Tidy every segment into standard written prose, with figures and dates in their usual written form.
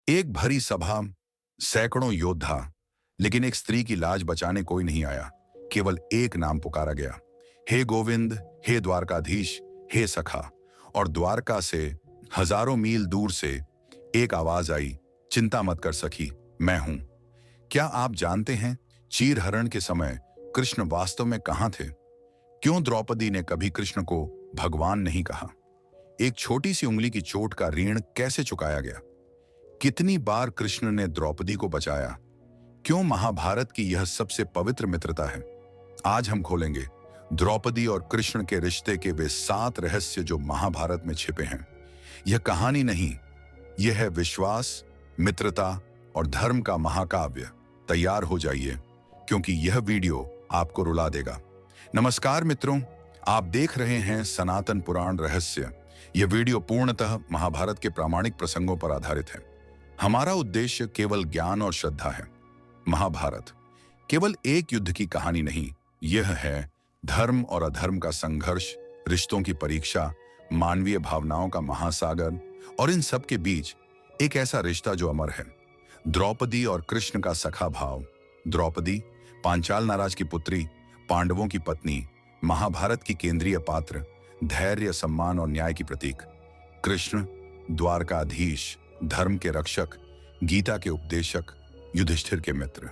एक भरी सभा, सैकड़ों योद्धा, लेकिन एक स्त्री की लाज बचाने कोई नहीं आया। केवल एक नाम पुकारा गया, हे गोविंद, हे द्वारकाधीश, हे सखा। और द्वारका से हजारों मील दूर से एक आवाज आई, चिंता मत कर सखी, मैं हूं। क्या आप जानते हैं चीरहरण के समय कृष्ण वास्तव में कहां थे? क्यों द्रौपदी ने कभी कृष्ण को भगवान नहीं कहा? एक छोटी सी उंगली की चोट का ऋण कैसे चुकाया गया? कितनी बार कृष्ण ने द्रौपदी को बचाया? क्यों महाभारत की यह सबसे पवित्र मित्रता है? आज हम खोलेंगे द्रौपदी और कृष्ण के रिश्ते के वे 7 रहस्य जो महाभारत में छिपे हैं। यह कहानी नहीं, यह है विश्वास, मित्रता और धर्म का महाकाव्य। तैयार हो जाइए, क्योंकि यह वीडियो आपको रुला देगा। नमस्कार मित्रों, आप देख रहे हैं सनातन पुराण रहस्य। यह वीडियो पूर्णतः महाभारत के प्रामाणिक प्रसंगों पर आधारित है। हमारा उद्देश्य केवल ज्ञान और श्रद्धा है। महाभारत केवल एक युद्ध की कहानी नहीं, यह है धर्म और अधर्म का संघर्ष, रिश्तों की परीक्षा, मानवीय भावनाओं का महासागर, और इन सब के बीच एक ऐसा रिश्ता जो अमर है, द्रौपदी और कृष्ण का सखा भाव। द्रौपदी पांचाल नाराज की पुत्री, पांडवों की पत्नी, महाभारत की केंद्रीय पात्र, धैर्य, सम्मान और न्याय की प्रतीक। कृष्ण द्वारकाधीश, धर्म के रक्षक, गीता के उपदेशक, युधिष्ठिर के मित्र।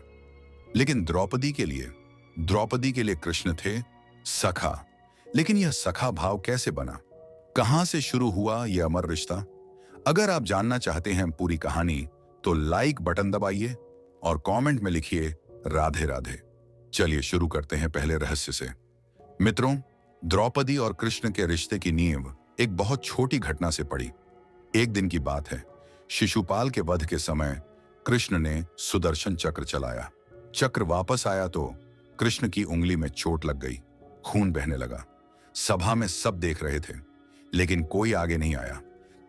लेकिन द्रौपदी के लिए कृष्ण थे सखा। लेकिन यह सखा भाव कैसे बना? कहां से शुरू हुआ यह अमर रिश्ता? अगर आप जानना चाहते हैं पूरी कहानी, तो लाइक बटन दबाइए और कमेंट में लिखिए राधे राधे। चलिए शुरू करते हैं पहले रहस्य से। मित्रों, द्रौपदी और कृष्ण के रिश्ते की नींव एक बहुत छोटी घटना से पड़ी। एक दिन की बात है, शिशुपाल के वध के समय कृष्ण ने सुदर्शन चक्र चलाया। चक्र वापस आया तो कृष्ण की उंगली में चोट लग गई, खून बहने लगा। सभा में सब देख रहे थे, लेकिन कोई आगे नहीं आया।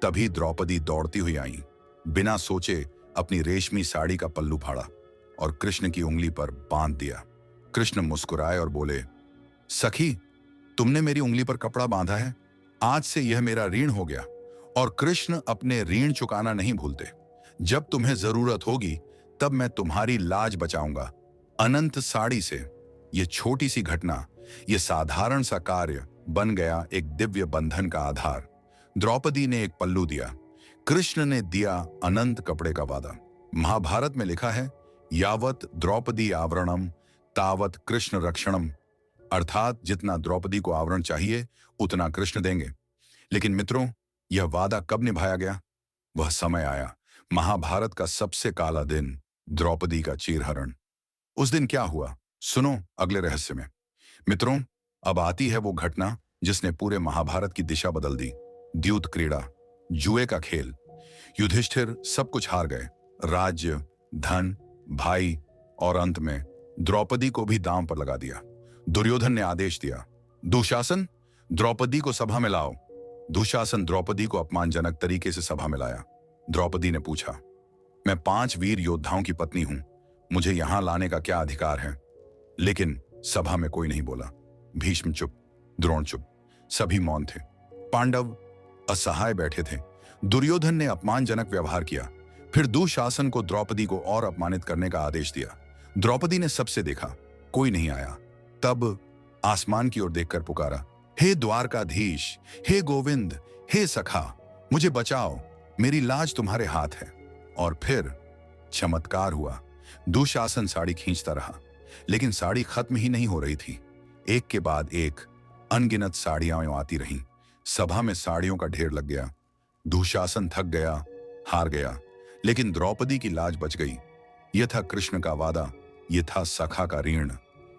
तभी द्रौपदी दौड़ती हुई आई, बिना सोचे अपनी रेशमी साड़ी का पल्लू फाड़ा और कृष्ण की उंगली पर बांध दिया। कृष्ण मुस्कुराए और बोले, सखी, तुमने मेरी उंगली पर कपड़ा बांधा है, आज से यह मेरा ऋण हो गया। और कृष्ण अपने ऋण चुकाना नहीं भूलते। जब तुम्हें जरूरत होगी तब मैं तुम्हारी लाज बचाऊंगा। अनंत साड़ी से यह छोटी सी घटना, यह साधारण सा कार्य बन गया एक दिव्य बंधन का आधार। द्रौपदी ने एक पल्लू दिया, कृष्ण ने दिया अनंत कपड़े का वादा। महाभारत में लिखा है, यावत द्रौपदी आवरणम तावत कृष्ण रक्षणम। अर्थात जितना द्रौपदी को आवरण चाहिए उतना कृष्ण देंगे। लेकिन मित्रों, यह वादा कब निभाया गया? वह समय आया, महाभारत का सबसे काला दिन, द्रौपदी का चीरहरण। उस दिन क्या हुआ, सुनो अगले रहस्य में। मित्रों, अब आती है वो घटना जिसने पूरे महाभारत की दिशा बदल दी। द्यूत क्रीड़ा, जुए का खेल। युधिष्ठिर सब कुछ हार गए, राज्य, धन, भाई, और अंत में द्रौपदी को भी दांव पर लगा दिया। दुर्योधन ने आदेश दिया, दुशासन, द्रौपदी को सभा में लाओ। दुशासन द्रौपदी को अपमानजनक तरीके से सभा में लाया। द्रौपदी ने पूछा, मैं 5 वीर योद्धाओं की पत्नी हूं, मुझे यहां लाने का क्या अधिकार है? लेकिन सभा में कोई नहीं बोला। भीष्म चुप, द्रोण चुप, सभी मौन थे। पांडव असहाय बैठे थे। दुर्योधन ने अपमानजनक व्यवहार किया, फिर दुशासन को द्रौपदी को और अपमानित करने का आदेश दिया। द्रौपदी ने सबसे देखा, कोई नहीं आया। तब आसमान की ओर देखकर पुकारा, हे द्वारकाधीश, हे गोविंद, हे सखा, मुझे बचाओ, मेरी लाज तुम्हारे हाथ है। और फिर चमत्कार हुआ। दुशासन साड़ी खींचता रहा, लेकिन साड़ी खत्म ही नहीं हो रही थी। एक के बाद एक अनगिनत साड़ियां आती रहीं। सभा में साड़ियों का ढेर लग गया। दुशासन थक गया, हार गया, लेकिन द्रौपदी की लाज बच गई। यह था कृष्ण का वादा, यह था सखा का ऋण,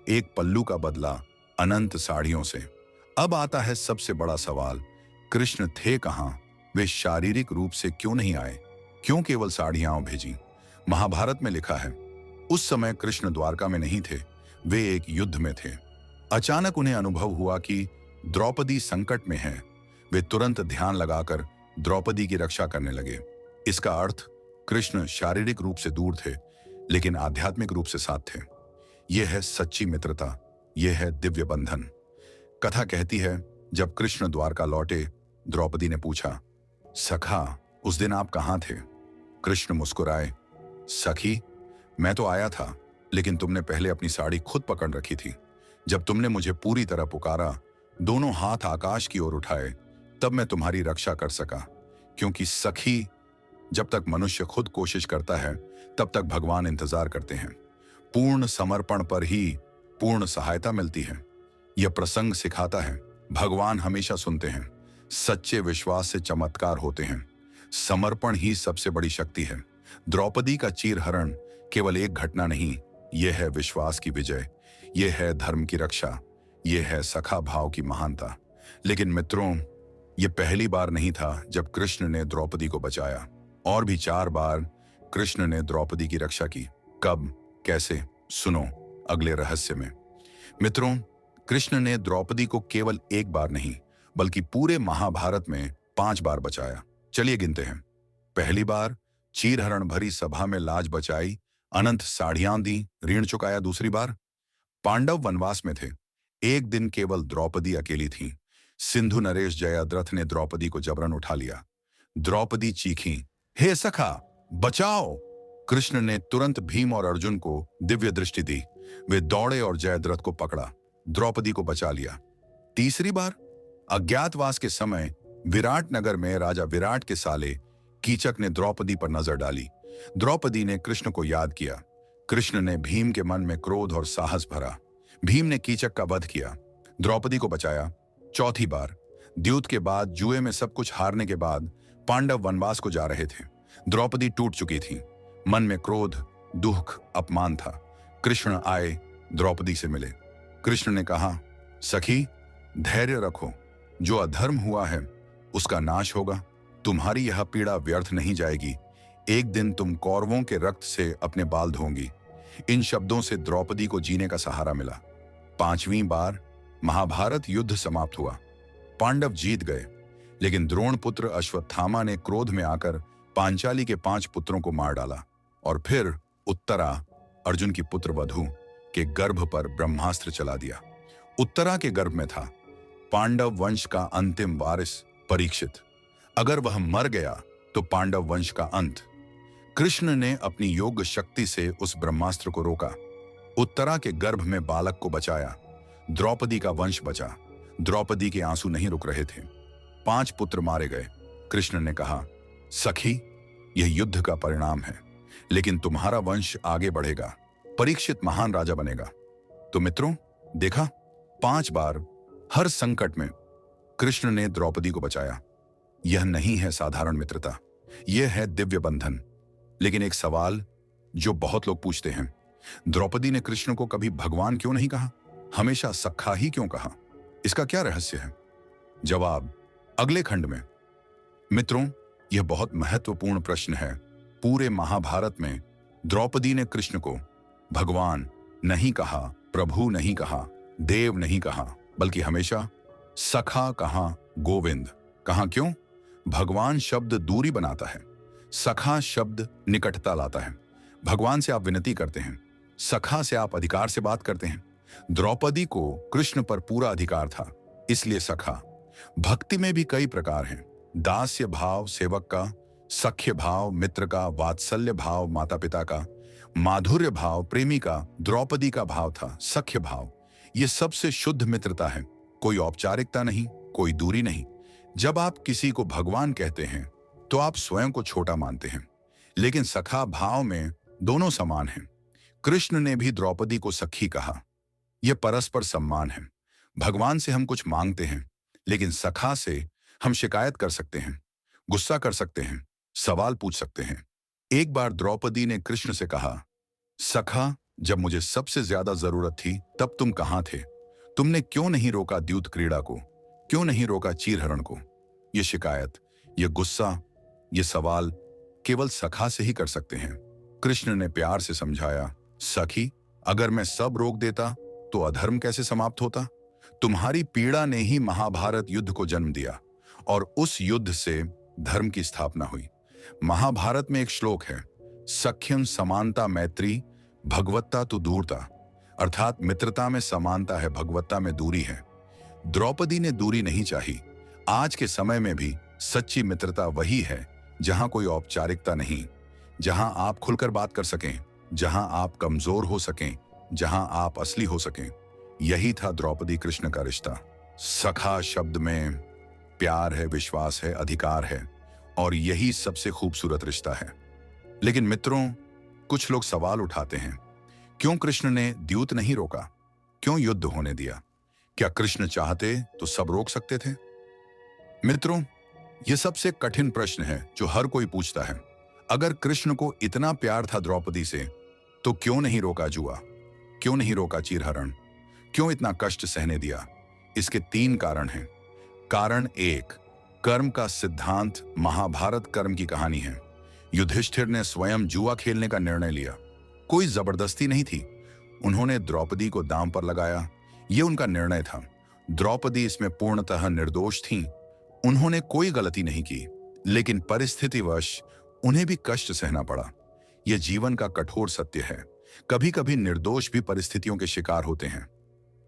एक पल्लू का बदला अनंत साड़ियों से। अब आता है सबसे बड़ा सवाल, कृष्ण थे कहां? वे शारीरिक रूप से क्यों नहीं आए? क्यों केवल साड़ियां भेजी? महाभारत में लिखा है, उस समय कृष्ण द्वारका में नहीं थे, वे एक युद्ध में थे। अचानक उन्हें अनुभव हुआ कि द्रौपदी संकट में है। वे तुरंत ध्यान लगाकर द्रौपदी की रक्षा करने लगे। इसका अर्थ, कृष्ण शारीरिक रूप से दूर थे, लेकिन आध्यात्मिक रूप से साथ थे। यह है सच्ची मित्रता, यह है दिव्य बंधन। कथा कहती है, जब कृष्ण द्वारका लौटे, द्रौपदी ने पूछा, सखा, उस दिन आप कहां थे? कृष्ण मुस्कुराए, सखी, मैं तो आया था, लेकिन तुमने पहले अपनी साड़ी खुद पकड़ रखी थी। जब तुमने मुझे पूरी तरह पुकारा, दोनों हाथ आकाश की ओर उठाए, तब मैं तुम्हारी रक्षा कर सका। क्योंकि सखी, जब तक मनुष्य खुद कोशिश करता है, तब तक भगवान इंतजार करते हैं। पूर्ण समर्पण पर ही पूर्ण सहायता मिलती है। यह प्रसंग सिखाता है, भगवान हमेशा सुनते हैं। सच्चे विश्वास से चमत्कार होते हैं। समर्पण ही सबसे बड़ी शक्ति है। द्रौपदी का चीरहरण केवल एक घटना नहीं, यह है विश्वास की विजय, यह है धर्म की रक्षा, यह है सखा भाव की महानता। लेकिन मित्रों, यह पहली बार नहीं था जब कृष्ण ने द्रौपदी को बचाया। और भी 4 बार कृष्ण ने द्रौपदी की रक्षा की। कब, कैसे, सुनो अगले रहस्य में। मित्रों, कृष्ण ने द्रौपदी को केवल एक बार नहीं, बल्कि पूरे महाभारत में 5 बार बचाया। चलिए गिनते हैं। पहली बार चीरहरण भरी सभा में लाज बचाई, अनंत साड़ियां दी, ऋण चुकाया। दूसरी बार पांडव वनवास में थे, एक दिन केवल द्रौपदी अकेली थी। सिंधु नरेश जयद्रथ ने द्रौपदी को जबरन उठा लिया। द्रौपदी चीखी, हे सखा, बचाओ। कृष्ण ने तुरंत भीम और अर्जुन को दिव्य दृष्टि दी। वे दौड़े और जयद्रथ को पकड़ा, द्रौपदी को बचा लिया। तीसरी बार अज्ञातवास के समय विराट नगर में राजा विराट के साले कीचक ने द्रौपदी पर नजर डाली। द्रौपदी ने कृष्ण को याद किया। कृष्ण ने भीम के मन में क्रोध और साहस भरा। भीम ने कीचक का वध किया, द्रौपदी को बचाया। चौथी बार द्यूत के बाद, जुए में सब कुछ हारने के बाद पांडव वनवास को जा रहे थे। द्रौपदी टूट चुकी थी, मन में क्रोध, दुख, अपमान था। कृष्ण आए, द्रौपदी से मिले। कृष्ण ने कहा, सखी, धैर्य रखो, जो अधर्म हुआ है उसका नाश होगा। तुम्हारी यह पीड़ा व्यर्थ नहीं जाएगी। एक दिन तुम कौरवों के रक्त से अपने बाल धोंगी। इन शब्दों से द्रौपदी को जीने का सहारा मिला। 5वीं बार महाभारत युद्ध समाप्त हुआ। पांडव जीत गए, लेकिन द्रोण पुत्र अश्वत्थामा ने क्रोध में आकर पांचाली के 5 पुत्रों को मार डाला। और फिर उत्तरा, अर्जुन की पुत्र वधु, के गर्भ पर ब्रह्मास्त्र चला दिया। उत्तरा के गर्भ में था पांडव वंश का अंतिम वारिस परीक्षित। अगर वह मर गया तो पांडव वंश का अंत। कृष्ण ने अपनी योग शक्ति से उस ब्रह्मास्त्र को रोका। उत्तरा के गर्भ में बालक को बचाया। द्रौपदी का वंश बचा। द्रौपदी के आंसू नहीं रुक रहे थे। 5 पुत्र मारे गए। कृष्ण ने कहा, सखी, यह युद्ध का परिणाम है, लेकिन तुम्हारा वंश आगे बढ़ेगा। परीक्षित महान राजा बनेगा। तो मित्रों, देखा, 5 बार हर संकट में कृष्ण ने द्रौपदी को बचाया। यह नहीं है साधारण मित्रता, यह है दिव्य बंधन। लेकिन एक सवाल जो बहुत लोग पूछते हैं, द्रौपदी ने कृष्ण को कभी भगवान क्यों नहीं कहा, हमेशा सखा ही क्यों कहा? इसका क्या रहस्य है? जवाब अगले खंड में। मित्रों, यह बहुत महत्वपूर्ण प्रश्न है। पूरे महाभारत में द्रौपदी ने कृष्ण को भगवान नहीं कहा, प्रभु नहीं कहा, देव नहीं कहा, बल्कि हमेशा सखा कहा, गोविंद कहा। क्यों? भगवान शब्द दूरी बनाता है, सखा शब्द निकटता लाता है। भगवान से आप विनती करते हैं, सखा से आप अधिकार से बात करते हैं। द्रौपदी को कृष्ण पर पूरा अधिकार था, इसलिए सखा। भक्ति में भी कई प्रकार हैं। दास्य भाव सेवक का, सख्य भाव मित्र का, वात्सल्य भाव माता पिता का, माधुर्य भाव प्रेमी का। द्रौपदी का भाव था सख्य भाव। यह सबसे शुद्ध मित्रता है, कोई औपचारिकता नहीं, कोई दूरी नहीं। जब आप किसी को भगवान कहते हैं तो आप स्वयं को छोटा मानते हैं, लेकिन सखा भाव में दोनों समान हैं। कृष्ण ने भी द्रौपदी को सखी कहा। यह परस्पर सम्मान है। भगवान से हम कुछ मांगते हैं, लेकिन सखा से हम शिकायत कर सकते हैं, गुस्सा कर सकते हैं, सवाल पूछ सकते हैं। एक बार द्रौपदी ने कृष्ण से कहा, सखा, जब मुझे सबसे ज्यादा जरूरत थी तब तुम कहां थे? तुमने क्यों नहीं रोका द्यूत क्रीड़ा को? क्यों नहीं रोका चीरहरण को? ये शिकायत, ये गुस्सा, ये सवाल केवल सखा से ही कर सकते हैं। कृष्ण ने प्यार से समझाया, सखी, अगर मैं सब रोक देता तो अधर्म कैसे समाप्त होता? तुम्हारी पीड़ा ने ही महाभारत युद्ध को जन्म दिया और उस युद्ध से धर्म की स्थापना हुई। महाभारत में एक श्लोक है, सख्यम समानता मैत्री भगवत्ता तो दूरता, अर्थात मित्रता में समानता है, भगवत्ता में दूरी है। द्रौपदी ने दूरी नहीं चाही। आज के समय में भी सच्ची मित्रता वही है जहां कोई औपचारिकता नहीं, जहां आप खुलकर बात कर सकें, जहां आप कमजोर हो सकें, जहां आप असली हो सकें। यही था द्रौपदी कृष्ण का रिश्ता। सखा शब्द में प्यार है, विश्वास है, अधिकार है, और यही सबसे खूबसूरत रिश्ता है। लेकिन मित्रों, कुछ लोग सवाल उठाते हैं, क्यों कृष्ण ने द्यूत नहीं रोका? क्यों युद्ध होने दिया? क्या कृष्ण चाहते तो सब रोक सकते थे? मित्रों, यह सबसे कठिन प्रश्न है जो हर कोई पूछता है। अगर कृष्ण को इतना प्यार था द्रौपदी से, तो क्यों नहीं रोका जुआ? क्यों नहीं रोका चीरहरण? क्यों इतना कष्ट सहने दिया? इसके 3 कारण हैं। कारण 1, कर्म का सिद्धांत। महाभारत कर्म की कहानी है। युधिष्ठिर ने स्वयं जुआ खेलने का निर्णय लिया। कोई जबरदस्ती नहीं थी। उन्होंने द्रौपदी को दांव पर लगाया। यह उनका निर्णय था। द्रौपदी इसमें पूर्णतः निर्दोष थीं। उन्होंने कोई गलती नहीं की, लेकिन परिस्थितिवश उन्हें भी कष्ट सहना पड़ा। यह जीवन का कठोर सत्य है। कभी कभी निर्दोष भी परिस्थितियों के शिकार होते हैं।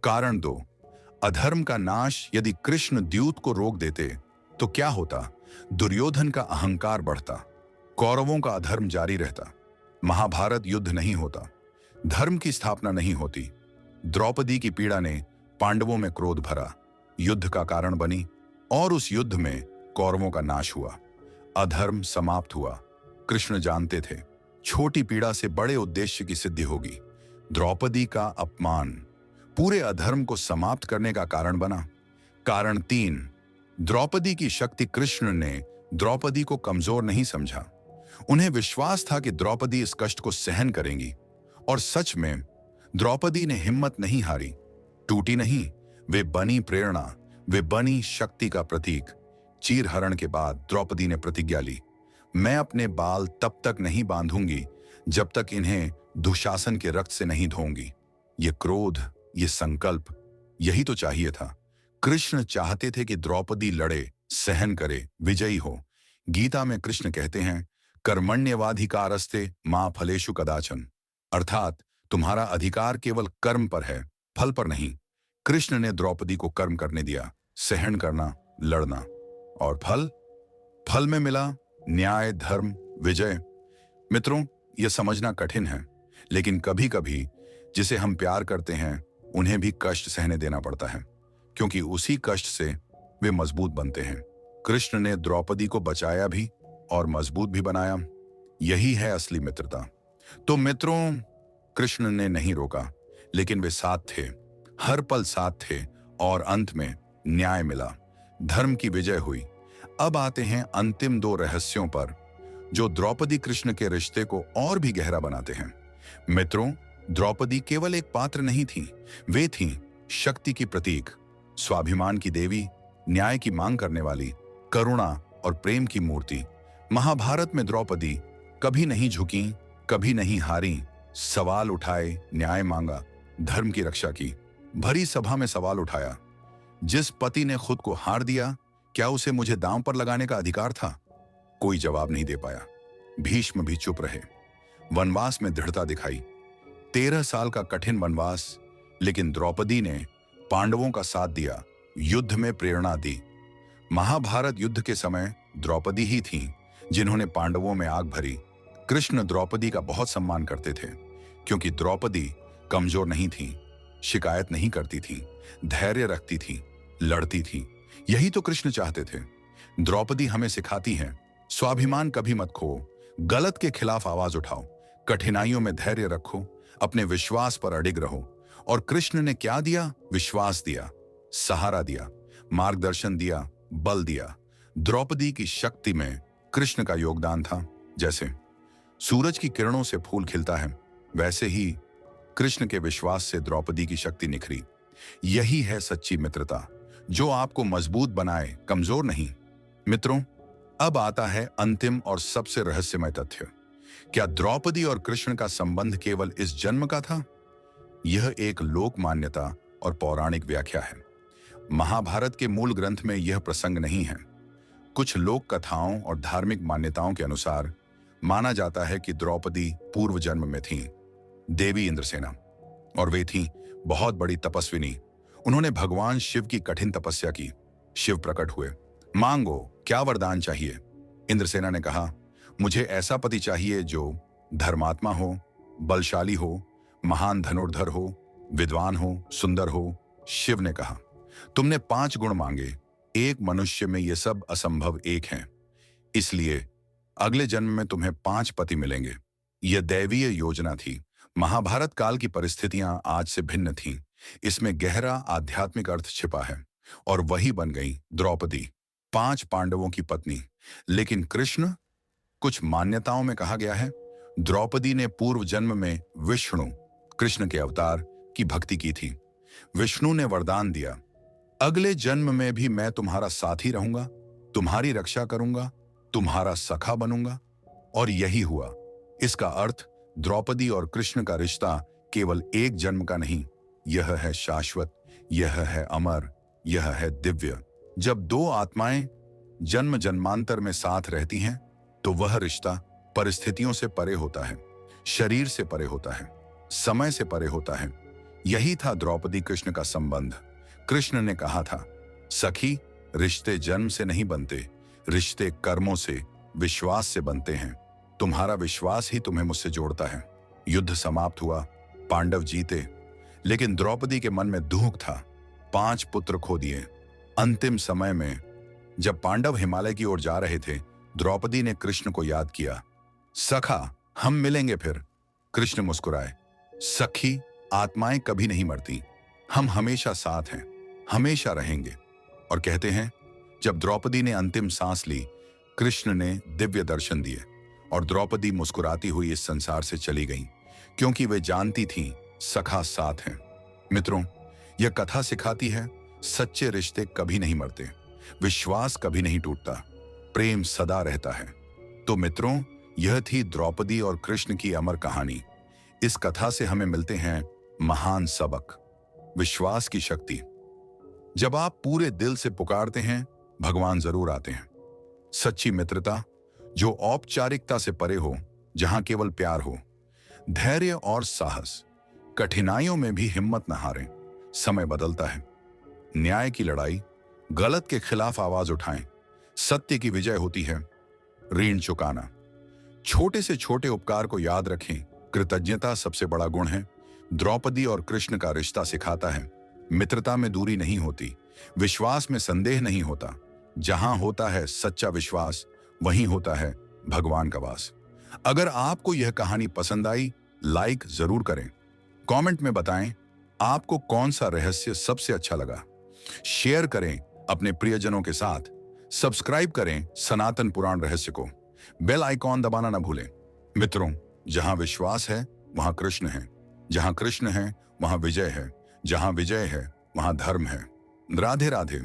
कारण 2, अधर्म का नाश। यदि कृष्ण द्यूत को रोक देते तो क्या होता? दुर्योधन का अहंकार बढ़ता, कौरवों का अधर्म जारी रहता, महाभारत युद्ध नहीं होता, धर्म की स्थापना नहीं होती। द्रौपदी की पीड़ा ने पांडवों में क्रोध भरा, युद्ध का कारण बनी, और उस युद्ध में कौरवों का नाश हुआ, अधर्म समाप्त हुआ। कृष्ण जानते थे, छोटी पीड़ा से बड़े उद्देश्य की सिद्धि होगी। द्रौपदी का अपमान पूरे अधर्म को समाप्त करने का कारण बना। कारण 3, द्रौपदी की शक्ति। कृष्ण ने द्रौपदी को कमजोर नहीं समझा। उन्हें विश्वास था कि द्रौपदी इस कष्ट को सहन करेंगी, और सच में द्रौपदी ने हिम्मत नहीं हारी, टूटी नहीं। वे बनी प्रेरणा, वे बनी शक्ति का प्रतीक। चीरहरण के बाद द्रौपदी ने प्रतिज्ञा ली, मैं अपने बाल तब तक नहीं बांधूंगी जब तक इन्हें दुशासन के रक्त से नहीं धोऊंगी। ये क्रोध, ये संकल्प, यही तो चाहिए था। कृष्ण चाहते थे कि द्रौपदी लड़े, सहन करे, विजयी हो। गीता में कृष्ण कहते हैं, कर्मण्येवाधिकारस्ते मा फलेषु कदाचन, अर्थात तुम्हारा अधिकार केवल कर्म पर है, फल पर नहीं। कृष्ण ने द्रौपदी को कर्म करने दिया, सहन करना, लड़ना, और फल में मिला न्याय, धर्म, विजय। मित्रों, यह समझना कठिन है, लेकिन कभी कभी जिसे हम प्यार करते हैं उन्हें भी कष्ट सहने देना पड़ता है, क्योंकि उसी कष्ट से वे मजबूत बनते हैं। कृष्ण ने द्रौपदी को बचाया भी और मजबूत भी बनाया। यही है असली मित्रता। तो मित्रों, कृष्ण ने नहीं रोका, लेकिन वे साथ थे, हर पल साथ थे, और अंत में न्याय मिला, धर्म की विजय हुई। अब आते हैं अंतिम 2 रहस्यों पर, जो द्रौपदी कृष्ण के रिश्ते को और भी गहरा बनाते हैं। मित्रों, द्रौपदी केवल एक पात्र नहीं थी, वे थीं शक्ति की प्रतीक, स्वाभिमान की देवी, न्याय की मांग करने वाली, करुणा और प्रेम की मूर्ति। महाभारत में द्रौपदी कभी नहीं झुकी, कभी नहीं हारी, सवाल उठाए, न्याय मांगा, धर्म की रक्षा की। भरी सभा में सवाल उठाया, जिस पति ने खुद को हार दिया, क्या उसे मुझे दांव पर लगाने का अधिकार था? कोई जवाब नहीं दे पाया। भीष्म भी चुप रहे। वनवास में दृढ़ता दिखाई, 13 साल का कठिन वनवास, लेकिन द्रौपदी ने पांडवों का साथ दिया, युद्ध में प्रेरणा दी। महाभारत युद्ध के समय द्रौपदी ही थीं जिन्होंने पांडवों में आग भरी। कृष्ण द्रौपदी का बहुत सम्मान करते थे, क्योंकि द्रौपदी कमजोर नहीं थी, शिकायत नहीं करती थी, धैर्य रखती थी, लड़ती थी। यही तो कृष्ण चाहते थे। द्रौपदी हमें सिखाती है, स्वाभिमान कभी मत खो, गलत के खिलाफ आवाज उठाओ, कठिनाइयों में धैर्य रखो, अपने विश्वास पर अडिग रहो। और कृष्ण ने क्या दिया? विश्वास दिया, सहारा दिया, मार्गदर्शन दिया, बल दिया। द्रौपदी की शक्ति में कृष्ण का योगदान था। जैसे सूरज की किरणों से फूल खिलता है, वैसे ही कृष्ण के विश्वास से द्रौपदी की शक्ति निखरी। यही है सच्ची मित्रता, जो आपको मजबूत बनाए, कमजोर नहीं। मित्रों, अब आता है अंतिम और सबसे रहस्यमय तथ्य। क्या द्रौपदी और कृष्ण का संबंध केवल इस जन्म का था? यह एक लोक मान्यता और पौराणिक व्याख्या है। महाभारत के मूल ग्रंथ में यह प्रसंग नहीं है। कुछ लोक कथाओं और धार्मिक मान्यताओं के अनुसार माना जाता है कि द्रौपदी पूर्व जन्म में थीं देवी इंद्रसेना, और वे थीं बहुत बड़ी तपस्विनी। उन्होंने भगवान शिव की कठिन तपस्या की। शिव प्रकट हुए, मांगो, क्या वरदान चाहिए? इंद्रसेना ने कहा, मुझे ऐसा पति चाहिए जो धर्मात्मा हो, बलशाली हो, महान धनुर्धर हो, विद्वान हो, सुंदर हो। शिव ने कहा, तुमने 5 गुण मांगे, एक मनुष्य में ये सब असंभव एक हैं। इसलिए अगले जन्म में तुम्हें 5 पति मिलेंगे। यह दैवीय योजना थी। महाभारत काल की परिस्थितियां आज से भिन्न थीं। इसमें गहरा आध्यात्मिक अर्थ छिपा है। और वही बन गई द्रौपदी, 5 पांडवों की पत्नी। लेकिन कृष्ण, कुछ मान्यताओं में कहा गया है द्रौपदी ने पूर्व जन्म में विष्णु, कृष्ण के अवतार, की भक्ति की थी। विष्णु ने वरदान दिया, अगले जन्म में भी मैं तुम्हारा साथी रहूंगा, तुम्हारी रक्षा करूंगा, तुम्हारा सखा बनूंगा। और यही हुआ। इसका अर्थ द्रौपदी और कृष्ण का रिश्ता केवल एक जन्म का नहीं, यह है शाश्वत, यह है अमर, यह है दिव्य। जब 2 आत्माएं जन्म जन्मांतर में साथ रहती हैं, तो वह रिश्ता परिस्थितियों से परे होता है, शरीर से परे होता है, समय से परे होता है। यही था द्रौपदी कृष्ण का संबंध। कृष्ण ने कहा था, सखी, रिश्ते जन्म से नहीं बनते, रिश्ते कर्मों से, विश्वास से बनते हैं। तुम्हारा विश्वास ही तुम्हें मुझसे जोड़ता है। युद्ध समाप्त हुआ, पांडव जीते, लेकिन द्रौपदी के मन में दुख था। 5 पुत्र खो दिए। अंतिम समय में जब पांडव हिमालय की ओर जा रहे थे, द्रौपदी ने कृष्ण को याद किया, सखा, हम मिलेंगे फिर। कृष्ण मुस्कुराए, सखी, आत्माएं कभी नहीं मरती, हम हमेशा साथ हैं, हमेशा रहेंगे। और कहते हैं, जब द्रौपदी ने अंतिम सांस ली, कृष्ण ने दिव्य दर्शन दिए और द्रौपदी मुस्कुराती हुई इस संसार से चली गई, क्योंकि वे जानती थीं सखा साथ हैं। मित्रों, यह कथा सिखाती है, सच्चे रिश्ते कभी नहीं मरते, विश्वास कभी नहीं टूटता, प्रेम सदा रहता है। तो मित्रों, यह थी द्रौपदी और कृष्ण की अमर कहानी। इस कथा से हमें मिलते हैं महान सबक, विश्वास की शक्ति। जब आप पूरे दिल से पुकारते हैं, भगवान जरूर आते हैं। सच्ची मित्रता जो औपचारिकता से परे हो, जहां केवल प्यार हो, धैर्य और साहस, कठिनाइयों में भी हिम्मत न हारें। समय बदलता है, न्याय की लड़ाई, गलत के खिलाफ आवाज उठाएं, सत्य की विजय होती है। ऋण चुकाना, छोटे से छोटे उपकार को याद रखें, कृतज्ञता सबसे बड़ा गुण है। द्रौपदी और कृष्ण का रिश्ता सिखाता है, मित्रता में दूरी नहीं होती, विश्वास में संदेह नहीं होता। जहां होता है सच्चा विश्वास, वहीं होता है भगवान का वास। अगर आपको यह कहानी पसंद आई, लाइक जरूर करें। कमेंट में बताएं आपको कौन सा रहस्य सबसे अच्छा लगा। शेयर करें अपने प्रियजनों के साथ। सब्सक्राइब करें सनातन पुराण रहस्य को। बेल आइकॉन दबाना न भूलें। मित्रों, जहां विश्वास है वहां कृष्ण है, जहां कृष्ण है वहां विजय है, जहां विजय है वहां धर्म है। राधे राधे।